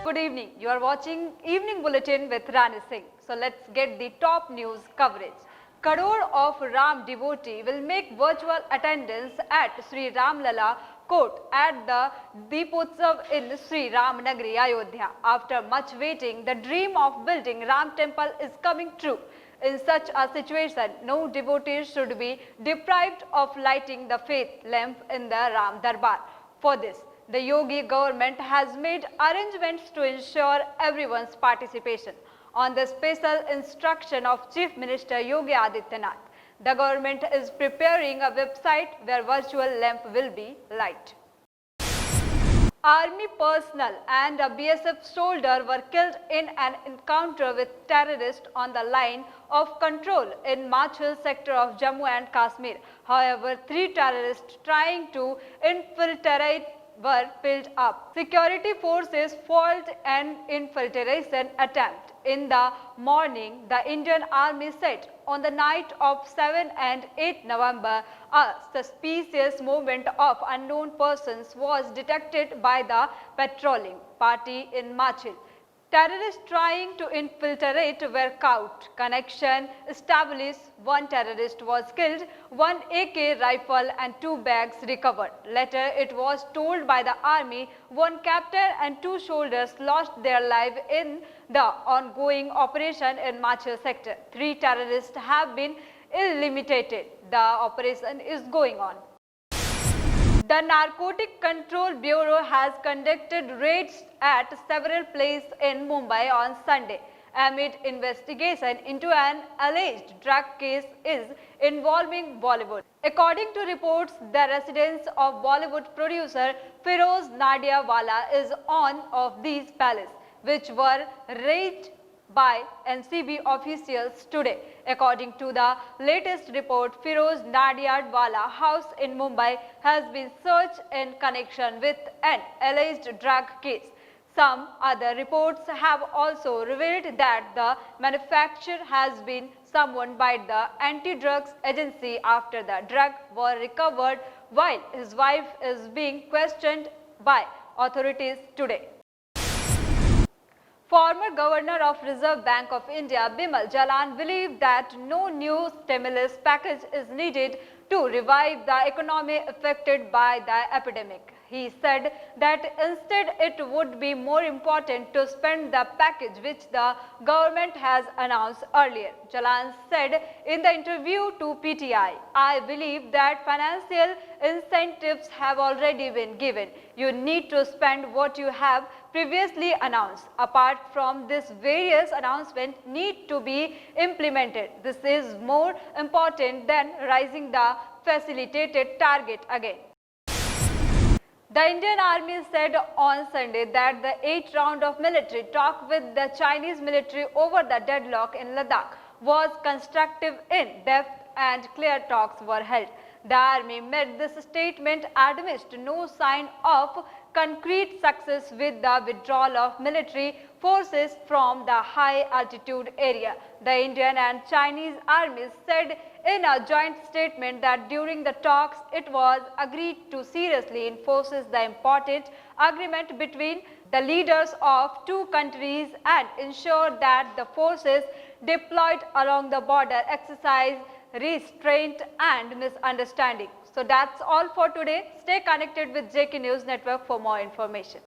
Good evening. You are watching Evening Bulletin with Rani Singh. So let's get the top news coverage. Crore of Ram devotee will make virtual attendance at Sri Ram Lala court at the Deepotsav in Sri Ram Nagari, Ayodhya. After much waiting, the dream of building Ram temple is coming true. In such a situation, no devotees should be deprived of lighting the faith lamp in the Ram Darbar. For this, the Yogi government has made arrangements to ensure everyone's participation. On the special instruction of Chief Minister Yogi Adityanath, the government is preparing a website where virtual lamp will be lit. Army personnel and a BSF soldier were killed in an encounter with terrorists on the line of control in Machil sector of Jammu and Kashmir. However, 3 terrorists trying to infiltrate were pulled up. Security forces foiled an infiltration attempt. In the morning, the Indian Army said on the night of 7 and 8 November, a suspicious movement of unknown persons was detected by the patrolling party in Machil. Terrorists trying to infiltrate were caught. Connection established. 1 terrorist was killed, 1 AK rifle and 2 bags recovered. Later, it was told by the army 1 captain and 2 soldiers lost their lives in the ongoing operation in Machil sector. 3 terrorists have been eliminated. The operation is going on. The Narcotic Control Bureau has conducted raids at several places in Mumbai on Sunday amid investigation into an alleged drug case is involving Bollywood. According to reports, the residence of Bollywood producer Feroz Nadiawala is one of these palaces, which were raided by NCB officials today. According to the latest report, Feroz Nadiawala house in Mumbai has been searched in connection with an alleged drug case. Some other reports have also revealed that the manufacturer has been summoned by the anti-drugs agency after the drugs were recovered, while his wife is being questioned by authorities today. Former Governor of Reserve Bank of India, Bimal Jalan, believed that no new stimulus package is needed to revive the economy affected by the epidemic. He said that instead it would be more important to spend the package which the government has announced earlier. Jalan said in the interview to PTI, "I believe that financial incentives have already been given. You need to spend what you have previously announced. Apart from this, various announcements need to be implemented. This is more important than raising the facilitated target again." The Indian Army said on Sunday that the 8th round of military talk with the Chinese military over the deadlock in Ladakh was constructive in depth and clear talks were held. The army made this statement amidst no sign of concrete success with the withdrawal of military forces from the high altitude area. The Indian and Chinese armies said in a joint statement that during the talks it was agreed to seriously enforce the important agreement between the leaders of 2 countries and ensure that the forces deployed along the border exercise restraint and misunderstanding. So that's all for today. Stay connected with JK News Network for more information.